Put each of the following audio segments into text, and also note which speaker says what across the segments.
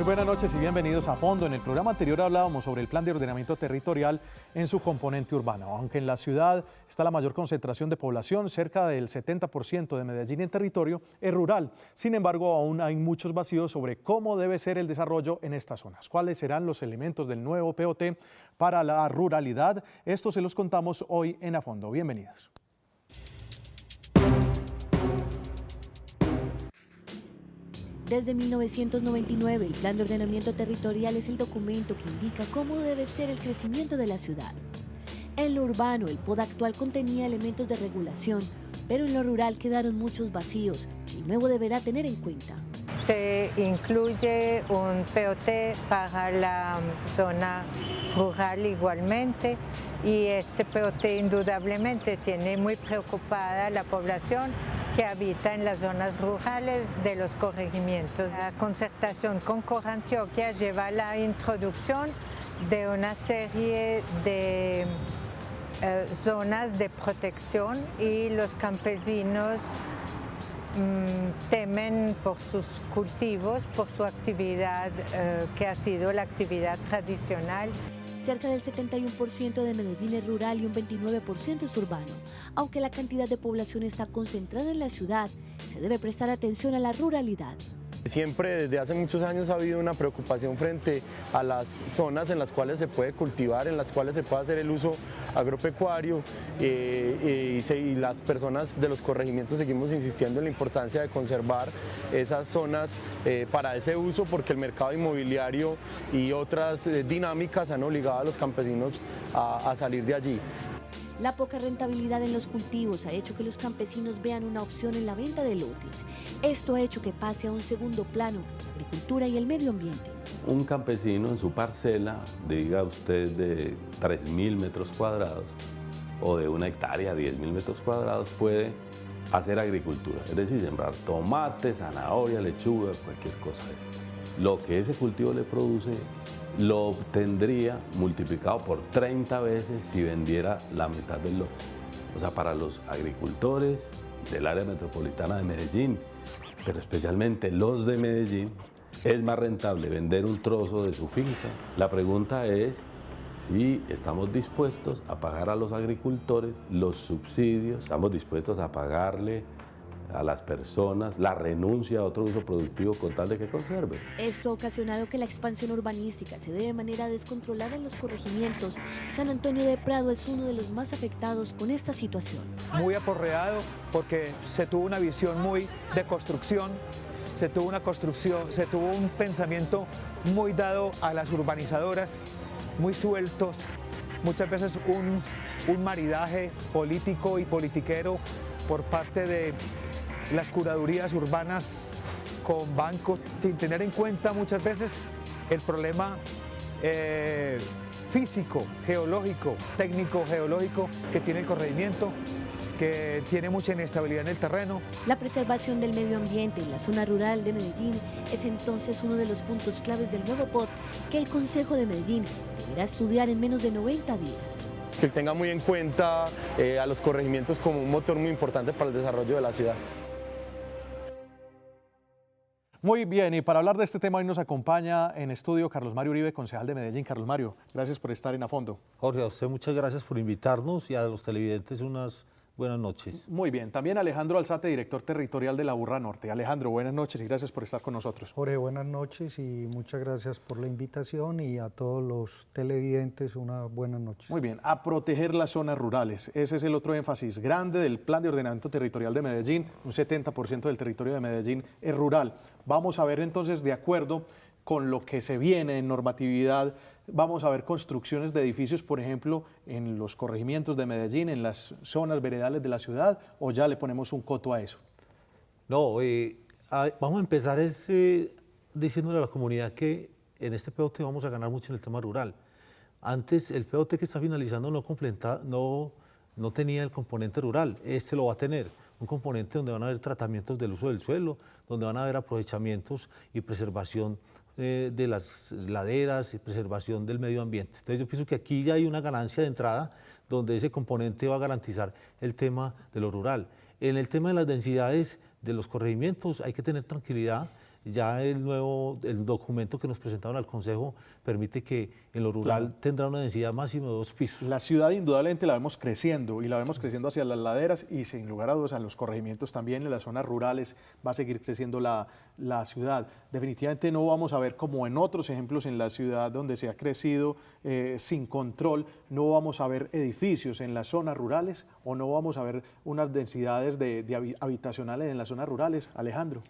Speaker 1: buenas noches y bienvenidos a Fondo. En el programa anterior hablábamos sobre el plan de ordenamiento territorial en su componente urbano. Aunque en la ciudad está la mayor concentración de población, cerca del 70% de Medellín en territorio es rural. Sin embargo, aún hay muchos vacíos sobre cómo debe ser el desarrollo en estas zonas. ¿Cuáles serán los elementos del nuevo POT para la ruralidad? Esto se los contamos hoy en A Fondo. Bienvenidos.
Speaker 2: Desde 1999, el Plan de Ordenamiento Territorial es el documento que indica cómo debe ser el crecimiento de la ciudad. En lo urbano, el POT actual contenía elementos de regulación, pero en lo rural quedaron muchos vacíos que el nuevo deberá tener en cuenta.
Speaker 3: Se incluye un POT para la zona rural igualmente, y este POT indudablemente tiene muy preocupada la población que habita en las zonas rurales de los corregimientos. La concertación con Corantioquia lleva a la introducción de una serie de zonas de protección, y los campesinos temen por sus cultivos, por su actividad que ha sido la actividad tradicional.
Speaker 2: Cerca del 71% de Medellín es rural y un 29% es urbano. Aunque la cantidad de población está concentrada en la ciudad, se debe prestar atención a la ruralidad.
Speaker 4: Siempre desde hace muchos años ha habido una preocupación frente a las zonas en las cuales se puede cultivar, en las cuales se puede hacer el uso agropecuario, y las personas de los corregimientos seguimos insistiendo en la importancia de conservar esas zonas para ese uso, porque el mercado inmobiliario y otras dinámicas han obligado a los campesinos a salir de allí.
Speaker 2: La poca rentabilidad en los cultivos ha hecho que los campesinos vean una opción en la venta de lotes. Esto ha hecho que pase a un segundo plano la agricultura y el medio ambiente.
Speaker 5: Un campesino en su parcela, diga usted de 3.000 metros cuadrados o de 1 hectárea, 10.000 metros cuadrados, puede hacer agricultura, es decir, sembrar tomate, zanahoria, lechuga, cualquier cosa de eso. Lo que ese cultivo le produce lo obtendría multiplicado por 30 veces si vendiera la mitad del lote. O sea, para los agricultores del área metropolitana de Medellín, pero especialmente los de Medellín, es más rentable vender un trozo de su finca. La pregunta es si estamos dispuestos a pagar a los agricultores los subsidios, estamos dispuestos a pagarle a las personas la renuncia a otro uso productivo con tal de que conserve.
Speaker 2: Esto ha ocasionado que la expansión urbanística se dé de manera descontrolada en los corregimientos. San Antonio de Prado es uno de los más afectados con esta situación.
Speaker 6: Muy aporreado porque se tuvo una visión muy de construcción, se tuvo un pensamiento muy dado a las urbanizadoras, muy sueltos, muchas veces un maridaje político y politiquero por parte de las curadurías urbanas con bancos, sin tener en cuenta muchas veces el problema físico, geológico, técnico, geológico que tiene el corregimiento, que tiene mucha inestabilidad en el terreno.
Speaker 2: La preservación del medio ambiente en la zona rural de Medellín es entonces uno de los puntos claves del nuevo POT que el Consejo de Medellín deberá estudiar en menos de 90 días.
Speaker 4: Que tenga muy en cuenta a los corregimientos como un motor muy importante para el desarrollo de la ciudad.
Speaker 1: Muy bien, y para hablar de este tema hoy nos acompaña en estudio Carlos Mario Uribe, concejal de Medellín. Carlos Mario, gracias por estar en A Fondo.
Speaker 7: Jorge, a usted muchas gracias por invitarnos, y a los televidentes unas buenas noches.
Speaker 1: Muy bien, también Alejandro Alzate, director territorial de la Urra Norte. Alejandro, buenas noches y gracias por estar con nosotros.
Speaker 8: Jorge, buenas noches y muchas gracias por la invitación, y a todos los televidentes una buena noche.
Speaker 1: Muy bien, a proteger las zonas rurales. Ese es el otro énfasis grande del Plan de Ordenamiento Territorial de Medellín. Un 70% del territorio de Medellín es rural. Vamos a ver entonces, de acuerdo con lo que se viene en normatividad, vamos a ver construcciones de edificios, por ejemplo, en los corregimientos de Medellín, en las zonas veredales de la ciudad, o ya le ponemos un coto a eso.
Speaker 7: No, vamos a empezar diciéndole a la comunidad que en este POT vamos a ganar mucho en el tema rural. Antes el POT que está finalizando no tenía el componente rural, este lo va a tener. Un componente donde van a haber tratamientos del uso del suelo, donde van a haber aprovechamientos y preservación de las laderas y preservación del medio ambiente. Entonces yo pienso que aquí ya hay una ganancia de entrada donde ese componente va a garantizar el tema de lo rural. En el tema de las densidades de los corregimientos hay que tener tranquilidad. Ya el documento que nos presentaron al Consejo permite que en lo rural tendrá una densidad máxima de 2 pisos.
Speaker 1: La ciudad indudablemente la vemos creciendo y la vemos creciendo hacia las laderas y sin lugar a dudas en los corregimientos también, en las zonas rurales va a seguir creciendo la ciudad. Definitivamente no vamos a ver como en otros ejemplos en la ciudad donde se ha crecido sin control, no vamos a ver edificios en las zonas rurales o no vamos a ver unas densidades habitacionales en las zonas rurales. Alejandro.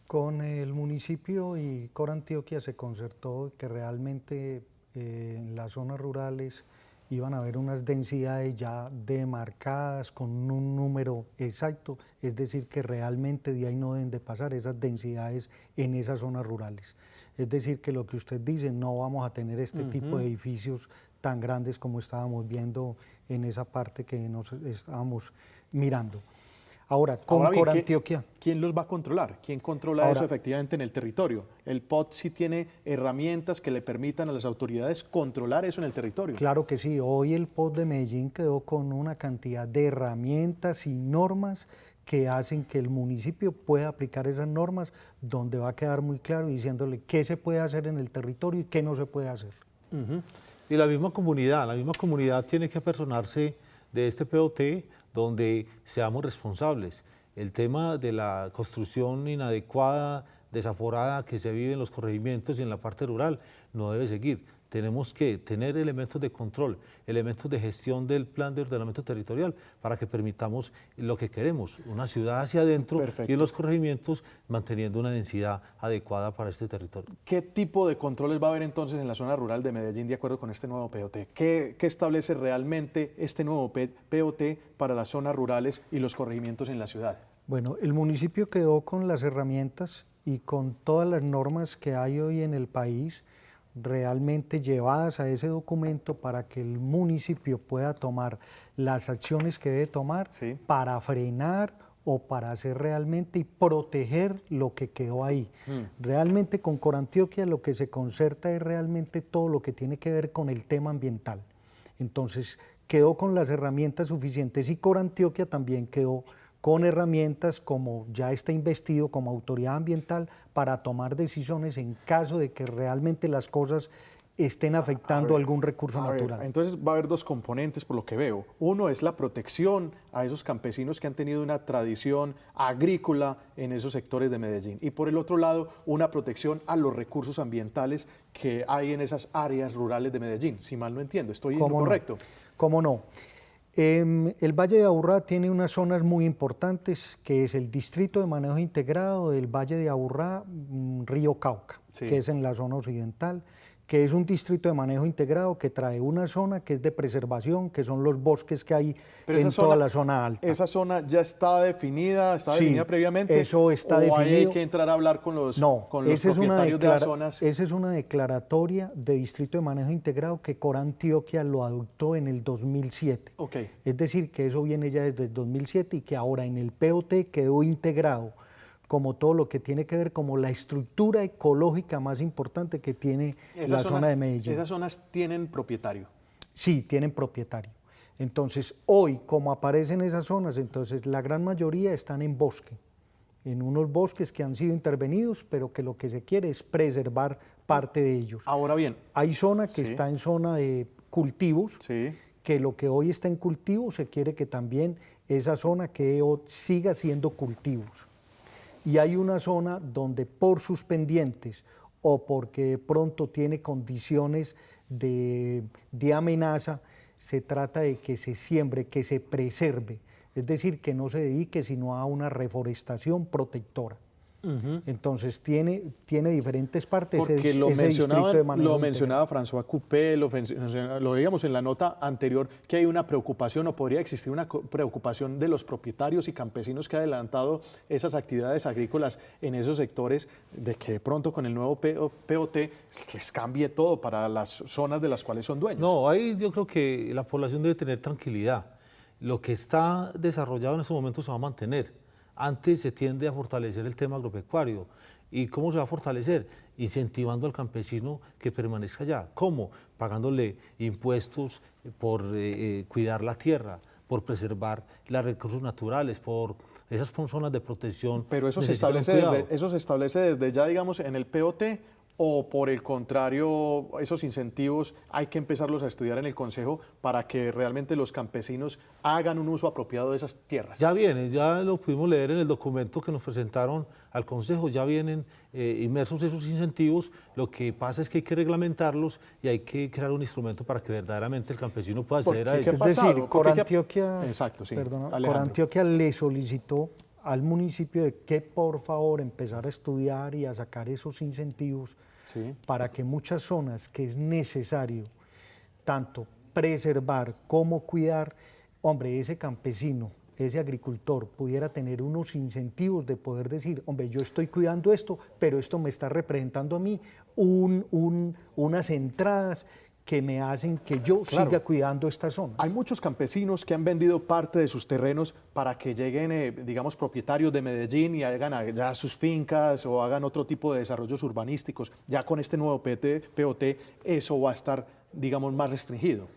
Speaker 8: Con el municipio y Cor Antioquia se concertó que realmente en las zonas rurales iban a haber unas densidades ya demarcadas con un número exacto, es decir, que realmente de ahí no deben de pasar esas densidades en esas zonas rurales. Es decir, que lo que usted dice, no vamos a tener este tipo de edificios tan grandes como estábamos viendo en esa parte que nos estábamos mirando. Ahora, con Cor Antioquia.
Speaker 1: ¿Quién los va a controlar? ¿Quién controla eso efectivamente en el territorio? ¿El POT sí tiene herramientas que le permitan a las autoridades controlar eso en el territorio?
Speaker 8: Claro que sí. Hoy el POT de Medellín quedó con una cantidad de herramientas y normas que hacen que el municipio pueda aplicar esas normas, donde va a quedar muy claro diciéndole qué se puede hacer en el territorio y qué no se puede hacer.
Speaker 7: Y la misma comunidad tiene que apersonarse de este POT, donde seamos responsables. El tema de la construcción inadecuada, desaforada que se vive en los corregimientos y en la parte rural no debe seguir. Tenemos que tener elementos de control, elementos de gestión del plan de ordenamiento territorial para que permitamos lo que queremos, una ciudad hacia adentro y en los corregimientos manteniendo una densidad adecuada para este territorio.
Speaker 1: ¿Qué tipo de controles va a haber entonces en la zona rural de Medellín de acuerdo con este nuevo POT? ¿Qué establece realmente este nuevo POT para las zonas rurales y los corregimientos en la ciudad?
Speaker 8: Bueno, el municipio quedó con las herramientas y con todas las normas que hay hoy en el país realmente llevadas a ese documento para que el municipio pueda tomar las acciones que debe tomar para frenar o para hacer realmente y proteger lo que quedó ahí. Realmente con Cor Antioquia lo que se concerta es realmente todo lo que tiene que ver con el tema ambiental. Entonces quedó con las herramientas suficientes y Cor Antioquia también quedó con herramientas como ya está investido como autoridad ambiental para tomar decisiones en caso de que realmente las cosas estén afectando algún recurso natural.
Speaker 1: Entonces va a haber dos componentes por lo que veo. Uno es la protección a esos campesinos que han tenido una tradición agrícola en esos sectores de Medellín. Y por el otro lado, una protección a los recursos ambientales que hay en esas áreas rurales de Medellín. Si mal no entiendo, ¿estoy en lo correcto?
Speaker 8: ¿Cómo no? El Valle de Aburrá tiene unas zonas muy importantes, que es el Distrito de Manejo Integrado del Valle de Aburrá, Río Cauca, que es en la zona occidental, que es un distrito de manejo integrado que trae una zona que es de preservación, que son los bosques que hay en toda la zona alta.
Speaker 1: ¿Esa zona ya está definida, previamente?
Speaker 8: Eso está definido.
Speaker 1: ¿O hay que entrar a hablar con los propietarios de las zonas?
Speaker 8: Esa es una declaratoria de distrito de manejo integrado que Cor Antioquia lo adoptó en el 2007. Es decir, que eso viene ya desde el 2007 y que ahora en el POT quedó integrado como todo lo que tiene que ver como la estructura ecológica más importante que tiene la zona de Medellín.
Speaker 1: ¿Esas zonas tienen propietario?
Speaker 8: Sí, tienen propietario. Entonces, hoy, como aparecen esas zonas, entonces la gran mayoría están en bosque, en unos bosques que han sido intervenidos, pero que lo que se quiere es preservar parte de ellos.
Speaker 1: Ahora bien.
Speaker 8: Hay zona que está en zona de cultivos, que lo que hoy está en cultivo se quiere que también esa zona siga siendo cultivos. Y hay una zona donde por sus pendientes o porque de pronto tiene condiciones de amenaza, se trata de que se siembre, que se preserve, es decir, que no se dedique sino a una reforestación protectora. Entonces tiene diferentes partes.
Speaker 1: Porque lo mencionaba François Coupé, lo veíamos en la nota anterior, que hay una preocupación o podría existir una preocupación de los propietarios y campesinos que han adelantado esas actividades agrícolas en esos sectores, de que de pronto con el nuevo POT les cambie todo para las zonas de las cuales son dueños.
Speaker 7: No, ahí yo creo que la población debe tener tranquilidad. Lo que está desarrollado en estos momentos se va a mantener. Antes se tiende a fortalecer el tema agropecuario. ¿Y cómo se va a fortalecer? Incentivando al campesino que permanezca allá. ¿Cómo? Pagándole impuestos por cuidar la tierra, por preservar los recursos naturales, por esas son zonas de protección.
Speaker 1: Pero eso se
Speaker 7: necesitan un
Speaker 1: establece
Speaker 7: cuidado.
Speaker 1: eso se establece desde ya, digamos, en el POT, o por el contrario, esos incentivos hay que empezarlos a estudiar en el Consejo para que realmente los campesinos hagan un uso apropiado de esas tierras.
Speaker 7: Ya vienen, ya lo pudimos leer en el documento que nos presentaron al Consejo, ya vienen inmersos esos incentivos. Lo que pasa es que hay que reglamentarlos y hay que crear un instrumento para que verdaderamente el campesino pueda acceder a
Speaker 1: Porque, ¿qué
Speaker 7: ellos.
Speaker 1: ha
Speaker 8: Es
Speaker 1: pasado?
Speaker 8: decir,
Speaker 1: Porque
Speaker 8: Corantioquia,
Speaker 1: Exacto, sí.
Speaker 8: perdona,
Speaker 1: Alejandro.
Speaker 8: Corantioquia le solicitó al municipio de que por favor empezar a estudiar y a sacar esos incentivos
Speaker 1: Sí.
Speaker 8: para que muchas zonas que es necesario tanto preservar como cuidar, hombre, ese campesino, ese agricultor pudiera tener unos incentivos de poder decir, hombre, yo estoy cuidando esto, pero esto me está representando a mí unas entradas que me hacen que yo
Speaker 1: Claro.
Speaker 8: siga cuidando esta zona.
Speaker 1: Hay muchos campesinos que han vendido parte de sus terrenos para que lleguen, digamos, propietarios de Medellín y hagan ya sus fincas o hagan otro tipo de desarrollos urbanísticos. Ya con este nuevo POT eso va a estar, digamos, más restringido.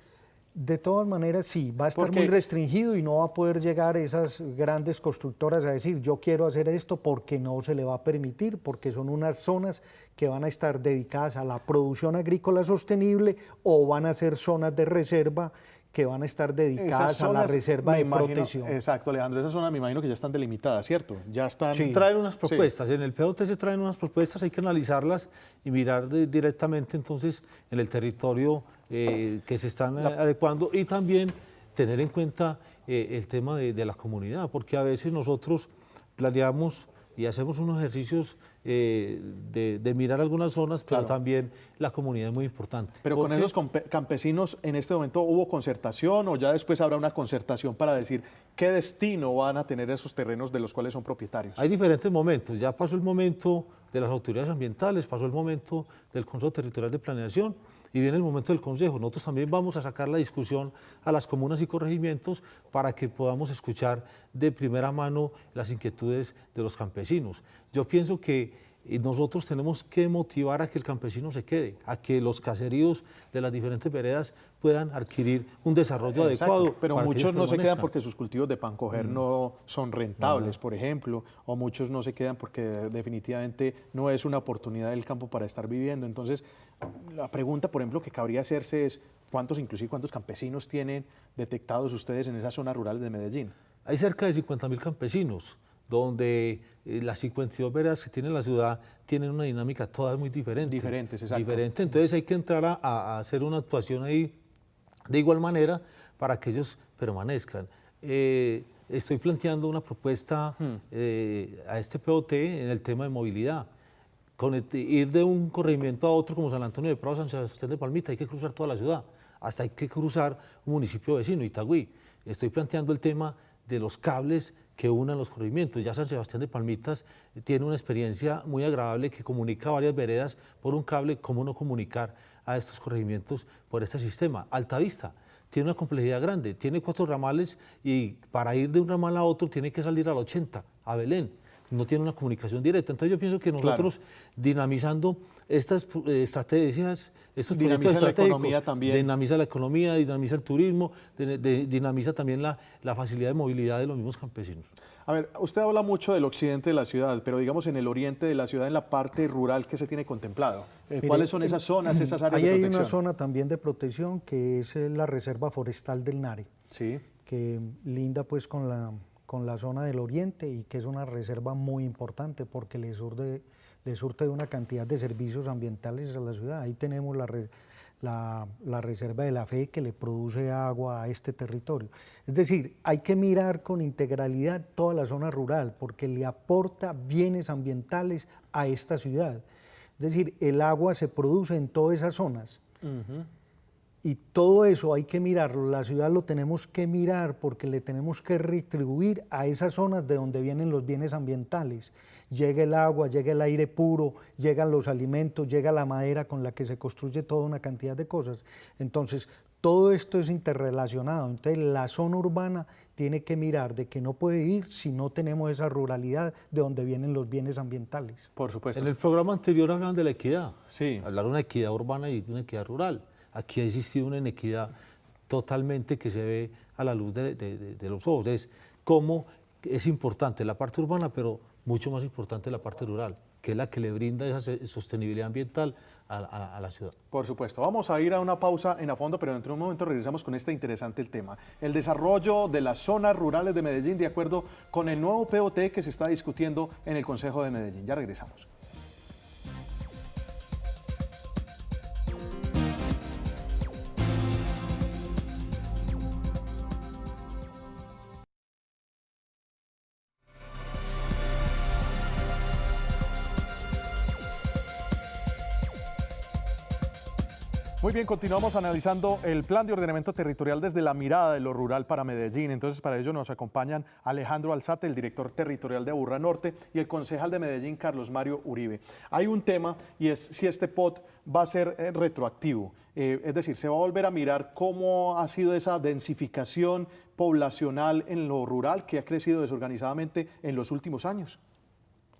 Speaker 8: De todas maneras, sí, va a estar
Speaker 1: Porque-
Speaker 8: muy restringido y no va a poder llegar esas grandes constructoras a decir yo quiero hacer esto porque no se le va a permitir, porque son unas zonas que van a estar dedicadas a la producción agrícola sostenible o van a ser zonas de reserva que van a estar dedicadas
Speaker 1: Esas
Speaker 8: a la
Speaker 1: zonas,
Speaker 8: reserva
Speaker 1: me
Speaker 8: de
Speaker 1: imagino-
Speaker 8: protección.
Speaker 1: Exacto, Alejandro, esas zonas me imagino que ya están delimitadas, ¿cierto? Ya están...
Speaker 8: Sí.
Speaker 7: Traen unas
Speaker 1: Sí.
Speaker 7: propuestas, en el POT se traen unas propuestas, hay que analizarlas y mirar directamente entonces en el territorio que se están adecuando, y también tener en cuenta el tema de la comunidad, porque a veces nosotros planeamos y hacemos unos ejercicios de mirar algunas zonas, pero
Speaker 1: Claro.
Speaker 7: también la comunidad es muy importante.
Speaker 1: Pero con
Speaker 7: porque-
Speaker 1: esos campesinos, ¿en este momento hubo concertación o ya después habrá una concertación para decir qué destino van a tener esos terrenos de los cuales son propietarios?
Speaker 7: Hay diferentes momentos, ya pasó el momento de las autoridades ambientales, pasó el momento del Consejo Territorial de Planeación y viene el momento del Consejo. Nosotros también vamos a sacar la discusión a las comunas y corregimientos para que podamos escuchar de primera mano las inquietudes de los campesinos. Yo pienso que nosotros tenemos que motivar a que el campesino se quede, a que los caseríos de las diferentes veredas puedan adquirir un desarrollo
Speaker 1: Exacto,
Speaker 7: adecuado.
Speaker 1: pero
Speaker 7: para que
Speaker 1: muchos
Speaker 7: ellos
Speaker 1: no se quedan
Speaker 7: permanezcan.
Speaker 1: porque sus cultivos de pan coger no son rentables, por ejemplo, o muchos no se quedan porque definitivamente no es una oportunidad del campo para estar viviendo. Entonces, la pregunta, por ejemplo, que cabría hacerse es cuántos campesinos tienen detectados ustedes en esa zona rural de Medellín.
Speaker 7: Hay cerca de 50.000 campesinos, donde las 52 veredas que tiene la ciudad tienen una dinámica todas muy diferente.
Speaker 1: Diferentes, exacto.
Speaker 7: Diferente, entonces hay que entrar a hacer una actuación ahí de igual manera para que ellos permanezcan. Estoy planteando una propuesta a este POT en el tema de movilidad. Ir de un corregimiento a otro como San Antonio de Prado, San Sebastián de Palmita, hay que cruzar toda la ciudad, hasta hay que cruzar un municipio vecino, Itagüí. Estoy planteando el tema de los cables que unan los corregimientos. Ya San Sebastián de Palmitas tiene una experiencia muy agradable que comunica varias veredas por un cable. ¿Cómo no comunicar a estos corregimientos por este sistema? Altavista tiene una complejidad grande, tiene 4 ramales y para ir de un ramal a otro tiene que salir al 80, a Belén. No tiene una comunicación directa. Entonces yo pienso que nosotros dinamizando estas estrategias, estos proyectos
Speaker 1: Dinamiza la
Speaker 7: estratégicos,
Speaker 1: economía también.
Speaker 7: dinamiza la economía, dinamiza el turismo, dinamiza también la facilidad de movilidad de los mismos campesinos.
Speaker 1: A ver, usted habla mucho del occidente de la ciudad, pero digamos en el oriente de la ciudad, en la parte rural, ¿qué se tiene contemplado?
Speaker 8: Mire,
Speaker 1: ¿Cuáles son esas zonas, esas áreas
Speaker 8: Ahí
Speaker 1: de
Speaker 8: hay
Speaker 1: protección?
Speaker 8: una zona también de protección que es la Reserva Forestal del Nare,
Speaker 1: Sí.
Speaker 8: que linda pues con la zona del oriente y que es una reserva muy importante porque le surte de una cantidad de servicios ambientales a la ciudad. Ahí tenemos la reserva de la Fe que le produce agua a este territorio. Es decir, hay que mirar con integralidad toda la zona rural porque le aporta bienes ambientales a esta ciudad. Es decir, el agua se produce en todas esas zonas. Y todo eso hay que mirarlo, la ciudad lo tenemos que mirar porque le tenemos que retribuir a esas zonas de donde vienen los bienes ambientales. Llega el agua, llega el aire puro, llegan los alimentos, llega la madera con la que se construye toda una cantidad de cosas. Entonces, todo esto es interrelacionado. Entonces, la zona urbana tiene que mirar de que no puede vivir si no tenemos esa ruralidad de donde vienen los bienes ambientales.
Speaker 1: Por supuesto.
Speaker 7: En el programa anterior hablaban de la equidad.
Speaker 1: Sí.
Speaker 7: Hablaron de una equidad urbana y de una equidad rural. Aquí ha existido una inequidad totalmente que se ve a la luz de los ojos. Es cómo es importante la parte urbana, pero mucho más importante la parte rural, que es la que le brinda esa sostenibilidad ambiental a la ciudad.
Speaker 1: Por supuesto. Vamos a ir a una pausa en A Fondo, pero dentro de un momento regresamos con este interesante tema. El desarrollo de las zonas rurales de Medellín, de acuerdo con el nuevo POT que se está discutiendo en el Consejo de Medellín. Ya regresamos. Muy bien, continuamos analizando el plan de ordenamiento territorial desde la mirada de lo rural para Medellín. Entonces, para ello nos acompañan Alejandro Alzate, el director territorial de Aburrá Norte, y el concejal de Medellín, Carlos Mario Uribe. Hay un tema y es si este POT va a ser retroactivo. Es decir, se va a volver a mirar cómo ha sido esa densificación poblacional en lo rural que ha crecido desorganizadamente en los últimos años.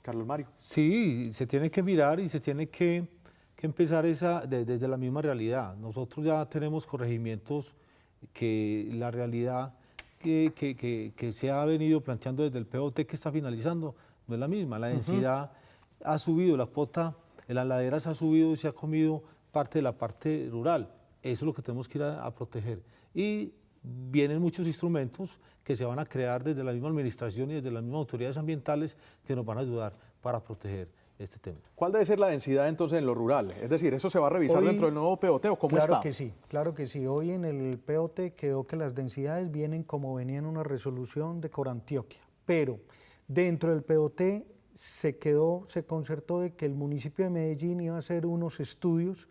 Speaker 1: Carlos Mario.
Speaker 7: Sí, se tiene que mirar y se tiene que empezar desde la misma realidad. Nosotros ya tenemos corregimientos que la realidad que se ha venido planteando desde el POT que está finalizando no es la misma. La densidad ha subido, la cuota en las laderas ha subido y se ha comido parte de la parte rural. Eso es lo que tenemos que ir a proteger. Y vienen muchos instrumentos que se van a crear desde la misma administración y desde las mismas autoridades ambientales que nos van a ayudar para proteger este tema.
Speaker 1: ¿Cuál debe ser la densidad entonces en lo rural? Es decir, ¿eso se va a revisar dentro del nuevo POT o cómo está?
Speaker 8: Claro que sí. Hoy en el POT quedó que las densidades vienen como venía en una resolución de Corantioquia, pero dentro del POT se concertó de que el municipio de Medellín iba a hacer unos estudios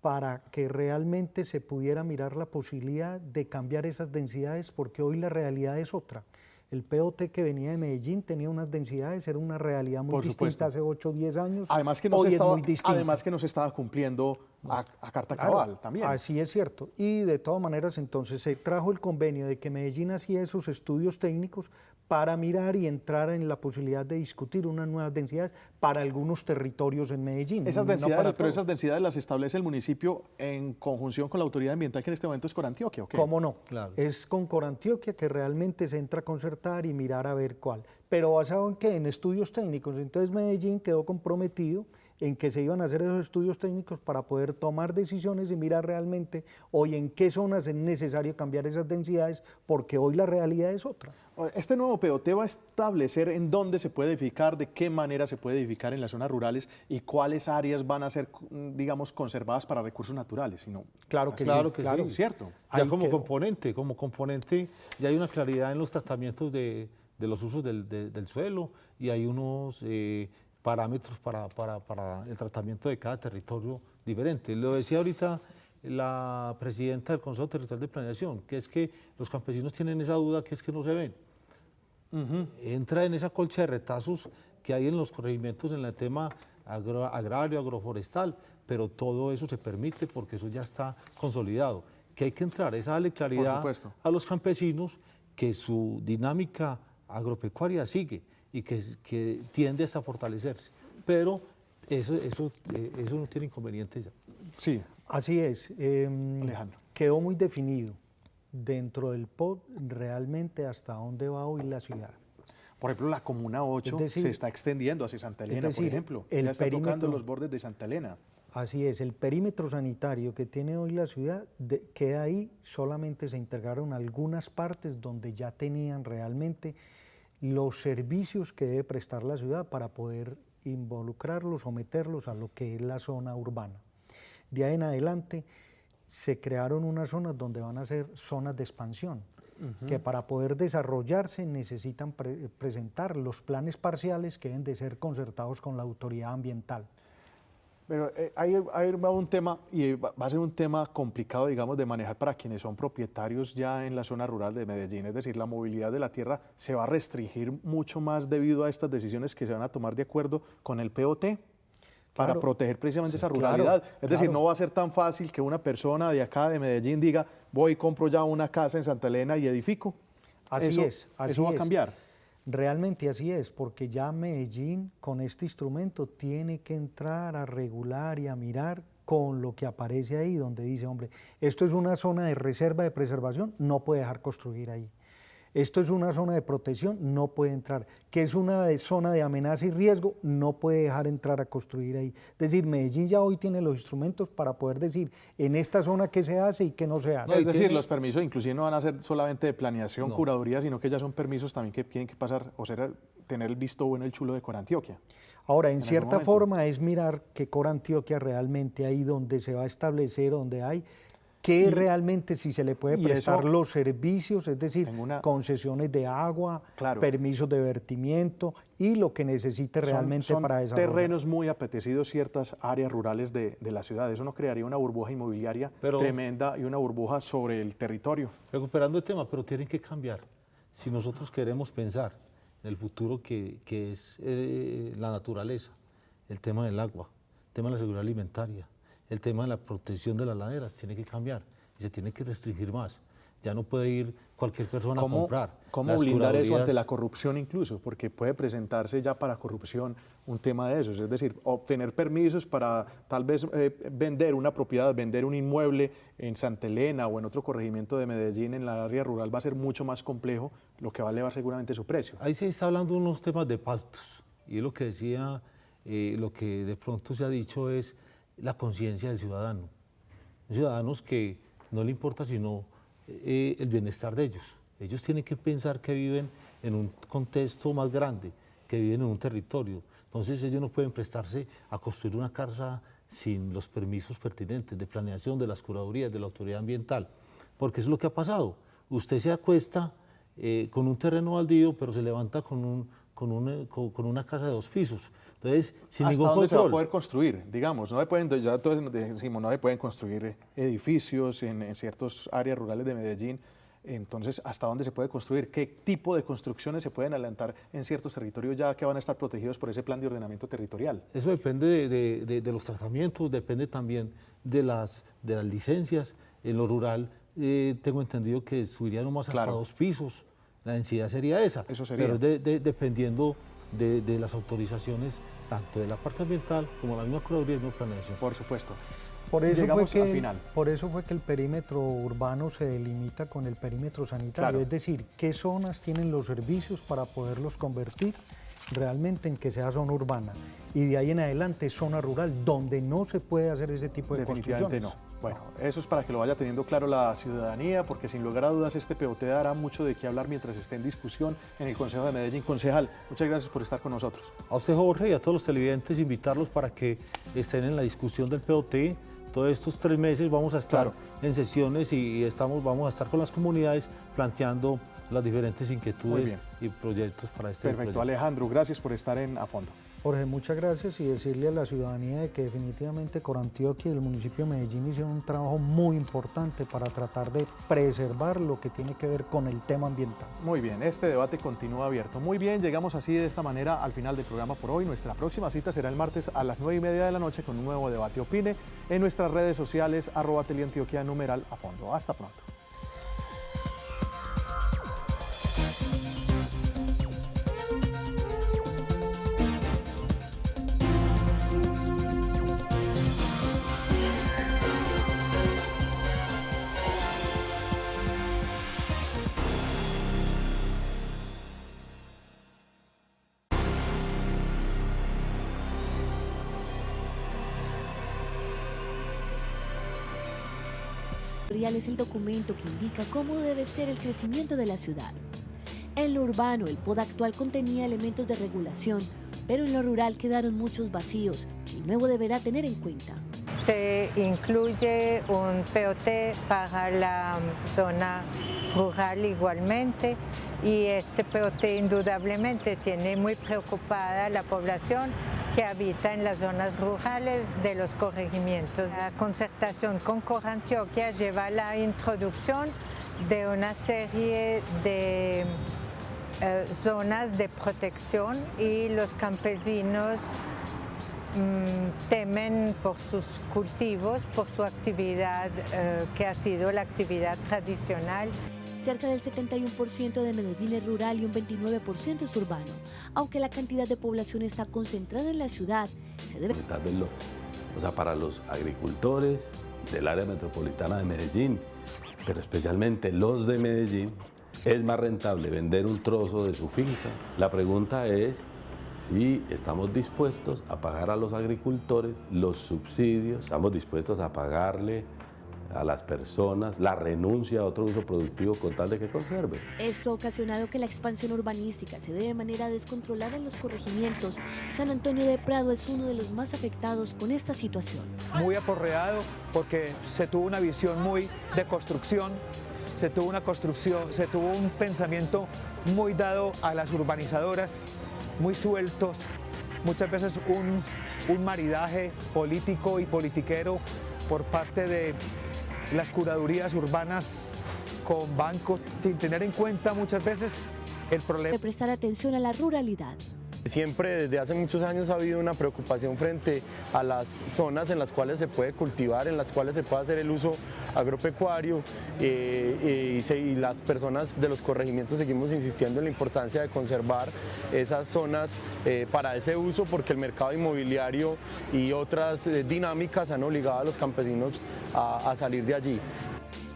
Speaker 8: para que realmente se pudiera mirar la posibilidad de cambiar esas densidades, porque hoy la realidad es otra. El POT que venía de Medellín tenía unas densidades, era una realidad muy distinta hace 8 o 10 años.
Speaker 1: Además que no se estaba cumpliendo a carta cabal también.
Speaker 8: Así es cierto. Y de todas maneras, entonces se trajo el convenio de que Medellín hacía esos estudios técnicos para mirar y entrar en la posibilidad de discutir unas nuevas densidades para algunos territorios en Medellín.
Speaker 1: Esas densidades, pero esas densidades las establece el municipio en conjunción con la autoridad ambiental que en este momento es Corantioquia, ¿o qué?
Speaker 8: ¿Cómo no?
Speaker 7: Claro.
Speaker 8: Es con Corantioquia que realmente se entra a concertar y mirar a ver cuál. Pero basado en qué? En estudios técnicos. Entonces Medellín quedó comprometido en que se iban a hacer esos estudios técnicos para poder tomar decisiones y mirar realmente hoy en qué zonas es necesario cambiar esas densidades, porque hoy la realidad es otra.
Speaker 1: Este nuevo POT va a establecer en dónde se puede edificar, de qué manera se puede edificar en las zonas rurales y cuáles áreas van a ser, digamos, conservadas para recursos naturales.
Speaker 8: Claro que
Speaker 7: sí.
Speaker 1: ¿Cierto?
Speaker 7: Ya como componente, ya hay una claridad en los tratamientos de los usos del suelo y hay unos parámetros para el tratamiento de cada territorio diferente. Lo decía ahorita la presidenta del Consejo Territorial de Planeación, que es que los campesinos tienen esa duda que es que no se ven. Entra en esa colcha de retazos que hay en los corregimientos en el tema agrario, agroforestal, pero todo eso se permite porque eso ya está consolidado. Que hay que entrar, es darle claridad a los campesinos que su dinámica agropecuaria sigue y que tiende a fortalecerse, pero eso no tiene inconveniente ya.
Speaker 1: Sí.
Speaker 8: Así es.
Speaker 1: Alejandro.
Speaker 8: Quedó muy definido dentro del POT realmente hasta dónde va hoy la ciudad.
Speaker 1: Por ejemplo, la Comuna 8 se está extendiendo hacia Santa Elena, por ejemplo. Ya está tocando los bordes de Santa Elena.
Speaker 8: Así es, el perímetro sanitario que tiene hoy la ciudad queda ahí, solamente se integraron algunas partes donde ya tenían realmente los servicios que debe prestar la ciudad para poder involucrarlos, someterlos a lo que es la zona urbana. De ahí en adelante se crearon unas zonas donde van a ser zonas de expansión, que para poder desarrollarse necesitan presentar los planes parciales que deben de ser concertados con la autoridad ambiental.
Speaker 1: Pero ahí va un tema, y va a ser un tema complicado, digamos, de manejar para quienes son propietarios ya en la zona rural de Medellín. Es decir, la movilidad de la tierra se va a restringir mucho más debido a estas decisiones que se van a tomar de acuerdo con el POT para proteger precisamente esa ruralidad. Es decir, no va a ser tan fácil que una persona de acá de Medellín diga, voy y compro ya una casa en Santa Elena y edifico. Eso va a cambiar.
Speaker 8: Realmente así es, porque ya Medellín con este instrumento tiene que entrar a regular y a mirar con lo que aparece ahí, donde dice, hombre, esto es una zona de reserva de preservación, no puede dejar construir ahí. esto es una zona de protección, no puede entrar, que es una zona de amenaza y riesgo, no puede dejar entrar a construir ahí. Es decir, Medellín ya hoy tiene los instrumentos para poder decir en esta zona qué se hace y qué no se hace.
Speaker 1: No, es decir, los permisos inclusive no van a ser solamente de planeación, curaduría, sino que ya son permisos también que tienen que pasar o tener el visto bueno el chulo de Corantioquia.
Speaker 8: Ahora, en cierta forma es mirar que Corantioquia realmente ahí donde se va a establecer, donde hay, que realmente si se le puede prestar los servicios, es decir, concesiones de agua, permisos de vertimiento y lo que necesite realmente para desarrollar.
Speaker 1: Terrenos muy apetecidos ciertas áreas rurales de la ciudad. Eso no crearía una burbuja inmobiliaria tremenda y una burbuja sobre el territorio.
Speaker 7: Recuperando el tema, pero tienen que cambiar. Si nosotros queremos pensar en el futuro que es la naturaleza, el tema del agua, el tema de la seguridad alimentaria, el tema de la protección de las laderas tiene que cambiar y se tiene que restringir más. Ya no puede ir cualquier persona a comprar.
Speaker 1: ¿Cómo blindar eso ante la corrupción incluso? Porque puede presentarse ya para corrupción un tema de esos, es decir, obtener permisos para tal vez vender una propiedad, vender un inmueble en Santa Elena o en otro corregimiento de Medellín, en la área rural, va a ser mucho más complejo, lo que va a elevar seguramente su precio.
Speaker 7: Ahí se está hablando de unos temas de pactos y es lo que decía, lo que de pronto se ha dicho es la conciencia del ciudadano. Ciudadanos que no le importa sino el bienestar de ellos. Ellos tienen que pensar que viven en un contexto más grande, que viven en un territorio. Entonces ellos no pueden prestarse a construir una casa sin los permisos pertinentes de planeación, de las curadurías, de la autoridad ambiental. Porque eso es lo que ha pasado. Usted se acuesta con un terreno baldío, pero se levanta con una casa de 2 pisos. Entonces, sin ningún control. ¿Hasta dónde se va a
Speaker 1: poder construir? Digamos, no se pueden, ya todos decimos, no se pueden construir edificios en ciertas áreas rurales de Medellín. Entonces, ¿hasta dónde se puede construir? ¿Qué tipo de construcciones se pueden adelantar en ciertos territorios ya que van a estar protegidos por ese plan de ordenamiento territorial?
Speaker 7: Eso depende de los tratamientos, depende también de las licencias. En lo rural, tengo entendido que subiría nomás hasta 2 pisos. La densidad sería esa.
Speaker 1: Eso sería.
Speaker 7: Pero dependiendo de las autorizaciones, tanto de la parte ambiental como la misma curaduría y la planeación.
Speaker 1: Por supuesto.
Speaker 8: Por eso fue que el perímetro urbano se delimita con el perímetro sanitario, es decir, qué zonas tienen los servicios para poderlos convertir realmente en que sea zona urbana y de ahí en adelante zona rural donde no se puede hacer ese tipo de construcciones.
Speaker 1: Definitivamente no. Bueno, eso es para que lo vaya teniendo claro la ciudadanía, porque sin lugar a dudas este POT dará mucho de qué hablar mientras esté en discusión en el Consejo de Medellín. Concejal, muchas gracias por estar con nosotros.
Speaker 7: A usted, Jorge, y a todos los televidentes, invitarlos para que estén en la discusión del POT. Todos estos 3 meses vamos a estar en sesiones y vamos a estar con las comunidades planteando las diferentes inquietudes y proyectos para este
Speaker 1: Perfecto,
Speaker 7: proyecto.
Speaker 1: Alejandro, gracias por estar A Fondo.
Speaker 8: Jorge, muchas gracias y decirle a la ciudadanía de que definitivamente Corantioquia y el municipio de Medellín hicieron un trabajo muy importante para tratar de preservar lo que tiene que ver con el tema ambiental.
Speaker 1: Muy bien, este debate continúa abierto. Muy bien, llegamos así de esta manera al final del programa por hoy. Nuestra próxima cita será el martes a las 9:30 de la noche con un nuevo debate. Opine en nuestras redes sociales @Teleantioquia @ A Fondo. Hasta pronto.
Speaker 2: Es el documento que indica cómo debe ser el crecimiento de la ciudad. En lo urbano, el POD actual contenía elementos de regulación, pero en lo rural quedaron muchos vacíos que el nuevo deberá tener en cuenta.
Speaker 3: Se incluye un POT para la zona rural igualmente y este POT indudablemente tiene muy preocupada la población que habita en las zonas rurales de los corregimientos. La concertación con Corantioquia lleva a la introducción de una serie de zonas de protección y los campesinos temen por sus cultivos, por su actividad que ha sido la actividad tradicional.
Speaker 2: Cerca del 71% de Medellín es rural y un 29% es urbano. Aunque la cantidad de población está concentrada en la ciudad, se debe...
Speaker 5: O sea, para los agricultores del área metropolitana de Medellín, pero especialmente los de Medellín, Es más rentable vender un trozo de su finca. La pregunta es si estamos dispuestos a pagar a los agricultores los subsidios, estamos dispuestos a pagarle a las personas la renuncia a otro uso productivo con tal de que conserve.
Speaker 2: Esto ha ocasionado que la expansión urbanística se dé de manera descontrolada en los corregimientos. San Antonio de Prado es uno de los más afectados con esta situación.
Speaker 6: Muy aporreado porque se tuvo una visión muy de construcción, se tuvo un pensamiento muy dado a las urbanizadoras, muy sueltos, muchas veces un maridaje político y politiquero por parte de las curadurías urbanas con bancos, sin tener en cuenta muchas veces el problema.
Speaker 2: De prestar atención a la ruralidad.
Speaker 4: Siempre desde hace muchos años ha habido una preocupación frente a las zonas en las cuales se puede cultivar, en las cuales se puede hacer el uso agropecuario y las personas de los corregimientos seguimos insistiendo en la importancia de conservar esas zonas para ese uso porque el mercado inmobiliario y otras dinámicas han obligado a los campesinos a salir de allí.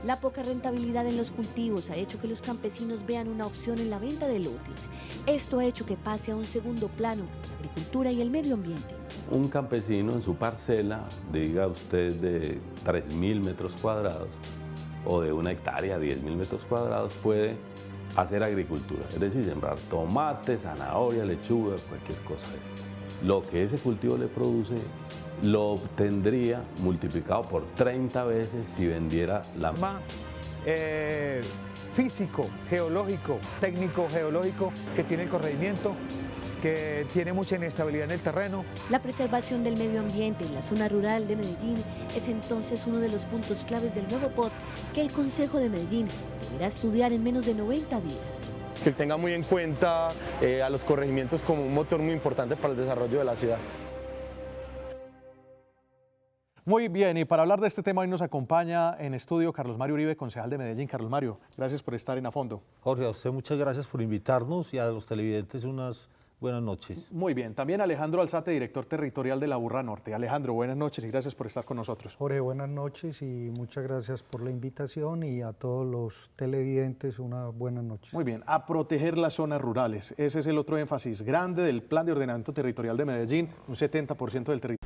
Speaker 2: La poca rentabilidad en los cultivos ha hecho que los campesinos vean una opción en la venta de lotes. Esto ha hecho que pase a un segundo plano la agricultura y el medio ambiente.
Speaker 5: Un campesino en su parcela, diga usted de 3.000 metros cuadrados o de 1 hectárea, 10.000 metros cuadrados, puede hacer agricultura, es decir, sembrar tomate, zanahoria, lechuga, cualquier cosa de eso. Lo que ese cultivo le produce lo obtendría multiplicado por 30 veces si vendiera la
Speaker 6: físico, geológico, técnico geológico que tiene el corregimiento, que tiene mucha inestabilidad en el terreno.
Speaker 2: La preservación del medio ambiente en la zona rural de Medellín es entonces uno de los puntos claves del nuevo POT que el Consejo de Medellín deberá estudiar en menos de 90 días.
Speaker 4: Que tenga muy en cuenta a los corregimientos como un motor muy importante para el desarrollo de la ciudad.
Speaker 1: Muy bien, y para hablar de este tema hoy nos acompaña en estudio Carlos Mario Uribe, concejal de Medellín. Carlos Mario, gracias por estar en A Fondo.
Speaker 7: Jorge, a usted muchas gracias por invitarnos y a los televidentes unas buenas noches.
Speaker 1: Muy bien, también Alejandro Alzate, director territorial de la Urra Norte. Alejandro, buenas noches y gracias por estar con nosotros.
Speaker 8: Jorge, buenas noches y muchas gracias por la invitación y a todos los televidentes una buena noche.
Speaker 1: Muy bien, a proteger las zonas rurales. Ese es el otro énfasis grande del Plan de Ordenamiento Territorial de Medellín, un 70% del territorio.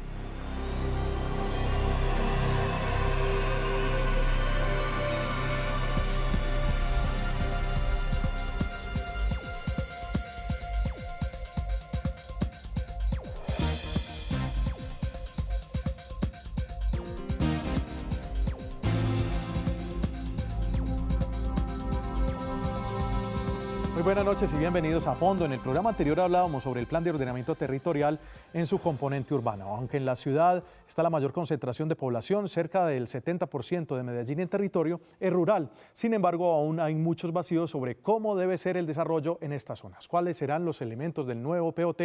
Speaker 1: Muy buenas noches y bienvenidos a Fondo. En el programa anterior hablábamos sobre el plan de ordenamiento territorial en su componente urbano. Aunque en la ciudad está la mayor concentración de población, cerca del 70% de Medellín en territorio es rural. Sin embargo, aún hay muchos vacíos sobre cómo debe ser el desarrollo en estas zonas. ¿Cuáles serán los elementos del nuevo POT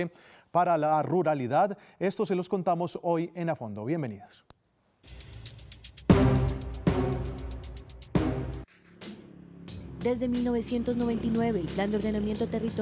Speaker 1: para la ruralidad? Esto se los contamos hoy en A Fondo. Bienvenidos.
Speaker 2: Desde 1999, el Plan de Ordenamiento Territorial